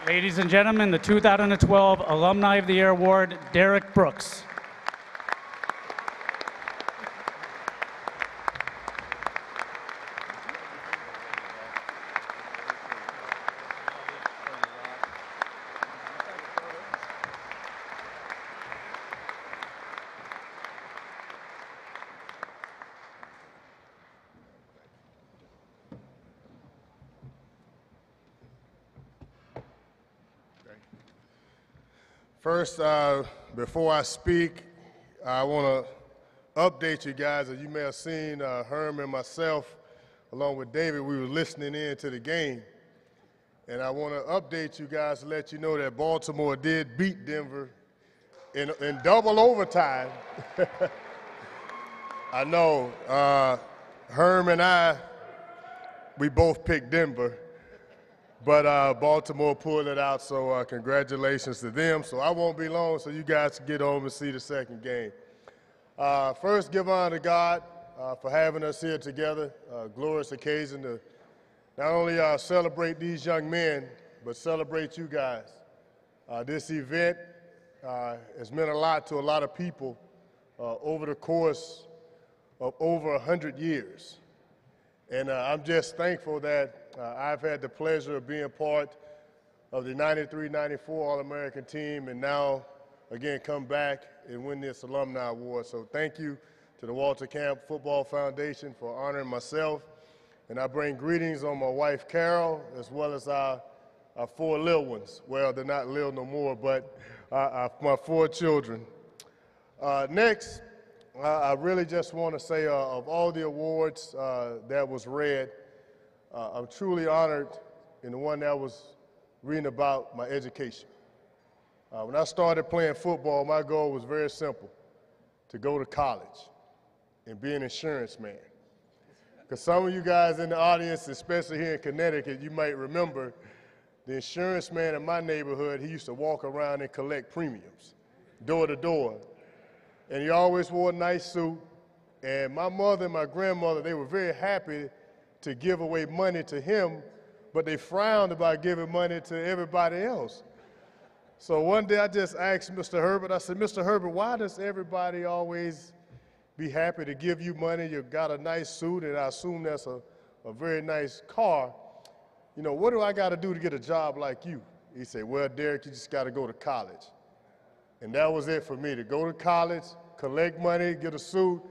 Ladies and gentlemen, the 2012 Alumni of the Year Award, Derrick Brooks. First, before I speak, I want to update you guys. As you may have seen, Herm and myself, along with David, we were listening in to the game. And I want to update you guys to let you know that Baltimore did beat Denver in double overtime. I know Herm and I, we both picked Denver. But Baltimore pulled it out, so congratulations to them. So I won't be long, so you guys can get home and see the second game. First, give honor to God for having us here together. Glorious occasion to not only celebrate these young men, but celebrate you guys. This event has meant a lot to a lot of people over the course of over 100 years. And I'm just thankful that I've had the pleasure of being part of the 93-94 All-American team and now, again, come back and win this Alumni Award. So thank you to the Walter Camp Football Foundation for honoring myself. And I bring greetings on my wife, Carol, as well as our 4 little ones. Well, they're not little no more, but my 4 children. Next, I really just want to say of all the awards that was read, I'm truly honored in the one that was reading about my education. When I started playing football, my goal was very simple, to go to college and be an insurance man. Because some of you guys in the audience, especially here in Connecticut, you might remember the insurance man in my neighborhood, he used to walk around and collect premiums, door to door. And he always wore a nice suit. And my mother and my grandmother, they were very happy to give away money to him, but they frowned about giving money to everybody else. So one day I just asked Mr. Herbert, I said, Mr. Herbert, why does everybody always be happy to give you money? You've got a nice suit, and I assume that's a very nice car. You know, what do I got to do to get a job like you? He said, well, Derrick, you just got to go to college. And that was it for me, to go to college, collect money, get a suit,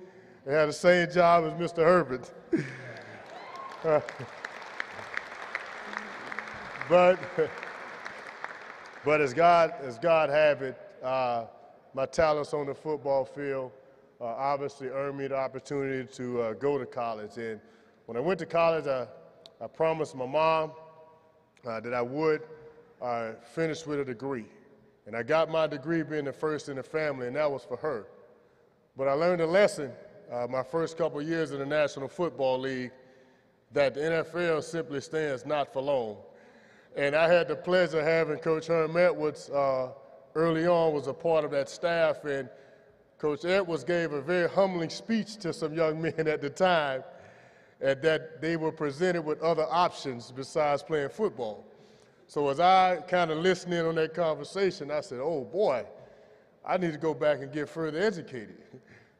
and have the same job as Mr. Herbert. But as God have it, my talents on the football field obviously earned me the opportunity to go to college. And when I went to college, I promised my mom that I would finish with a degree. And I got my degree being the first in the family, and that was for her. But I learned a lesson my first couple of years in the National Football League, that the NFL simply stands not for long. And I had the pleasure of having Coach Herm Edwards early on, was a part of that staff, and Coach Edwards gave a very humbling speech to some young men at the time, and that they were presented with other options besides playing football. So as I kind of listened in on that conversation, I said, oh boy, I need to go back and get further educated.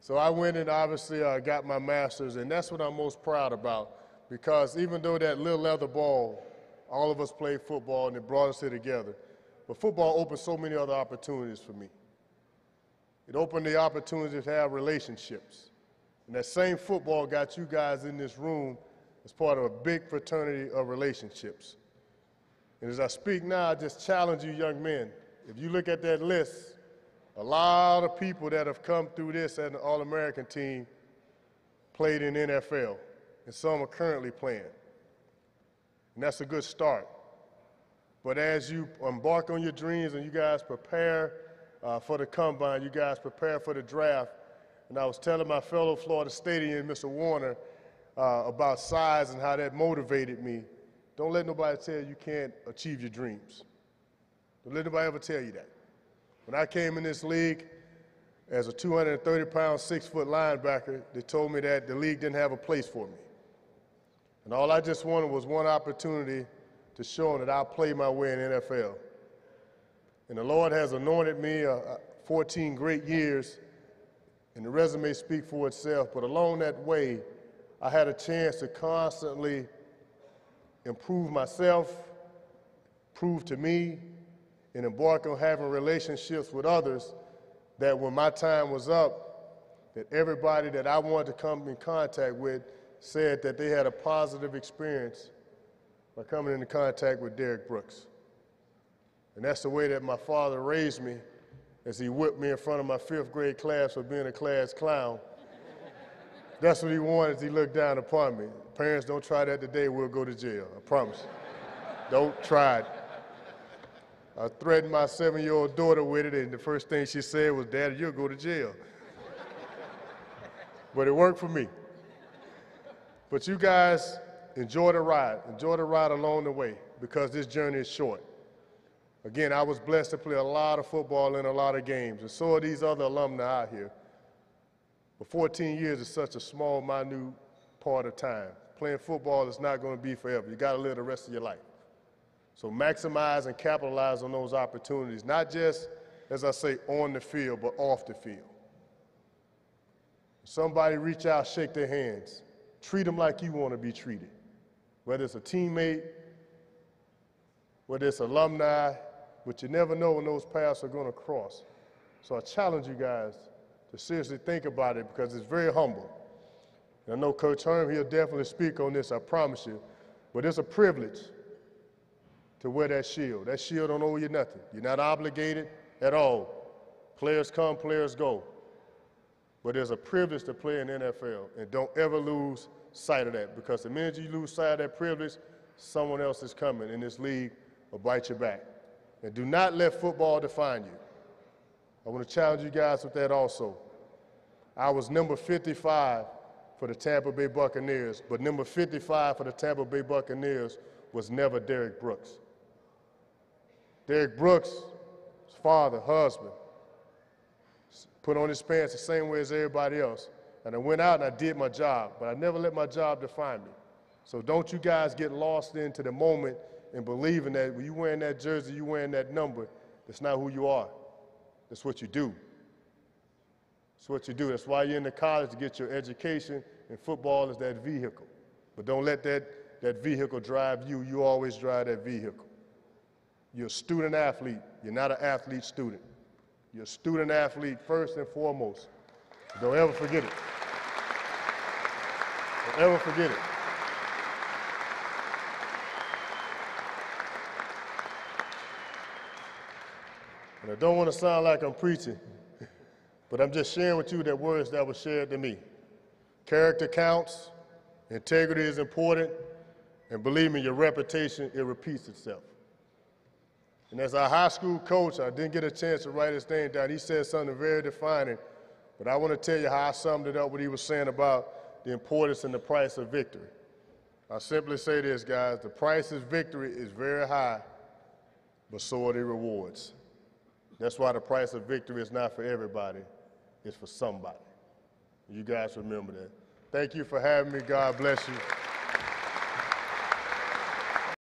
So I went and obviously got my master's, and that's what I'm most proud about, because even though that little leather ball, all of us played football and it brought us here together, but football opened so many other opportunities for me. It opened the opportunity to have relationships. And that same football got you guys in this room as part of a big fraternity of relationships. And as I speak now, I just challenge you young men. If you look at that list, a lot of people that have come through this as an All-American team played in NFL, and some are currently playing. And that's a good start. But as you embark on your dreams and you guys prepare for the combine, you guys prepare for the draft, and I was telling my fellow Florida Stadium, Mr. Warner, about size and how that motivated me. Don't let nobody tell you can't achieve your dreams. Don't let nobody ever tell you that. When I came in this league as a 230-pound, 6-foot linebacker, they told me that the league didn't have a place for me. And all I just wanted was one opportunity to showing that I'll play my way in the NFL. And the Lord has anointed me 14 great years, and the resume speaks for itself. But along that way, I had a chance to constantly improve myself, prove to me, and embark on having relationships with others that when my time was up, that everybody that I wanted to come in contact with said that they had a positive experience by coming into contact with Derrick Brooks. And that's the way that my father raised me, as he whipped me in front of my 5th grade class for being a class clown. That's what he wanted as he looked down upon me. Parents, don't try that today, we'll go to jail, I promise you. Don't try it. I threatened my 7-year-old daughter with it, and the first thing she said was, "Daddy, you'll go to jail." But it worked for me. But you guys, enjoy the ride along the way, because this journey is short. Again, I was blessed to play a lot of football in a lot of games, and so are these other alumni out here. But 14 years is such a small, minute part of time. Playing football is not going to be forever. You got to live the rest of your life. So maximize and capitalize on those opportunities, not just, as I say, on the field, but off the field. Somebody reach out, shake their hands. Treat them like you want to be treated. Whether it's a teammate, whether it's alumni, but you never know when those paths are going to cross. So I challenge you guys to seriously think about it, because it's very humble. And I know Coach Herm, he'll definitely speak on this, I promise you. But it's a privilege to wear that shield. That shield don't owe you nothing. You're not obligated at all. Players come, players go. But it's a privilege to play in the NFL, and don't ever lose sight of that, because the minute you lose sight of that privilege, someone else is coming in this league will bite your back. And do not let football define you. I want to challenge you guys with that also. I was number 55 for the Tampa Bay Buccaneers, but number 55 for the Tampa Bay Buccaneers was never Derrick Brooks. Derrick Brooks' father, husband, put on his pants the same way as everybody else. And I went out and I did my job, but I never let my job define me. So don't you guys get lost into the moment and believing that when you're wearing that jersey, you're wearing that number, that's not who you are. That's what you do. That's what you do. That's why you're in the college, to get your education, and football is that vehicle. But don't let that vehicle drive you. You always drive that vehicle. You're a student athlete. You're not an athlete student. You're a student athlete first and foremost. Don't ever forget it. Don't ever forget it. And I don't want to sound like I'm preaching, but I'm just sharing with you that words that were shared to me. Character counts, integrity is important, and believe me, your reputation, it repeats itself. And as our high school coach, I didn't get a chance to write his name down. He said something very defining, but I want to tell you how I summed it up, what he was saying about the importance and the price of victory. I'll simply say this, guys, the price of victory is very high, but so are the rewards. That's why the price of victory is not for everybody, it's for somebody. You guys remember that. Thank you for having me. God bless you.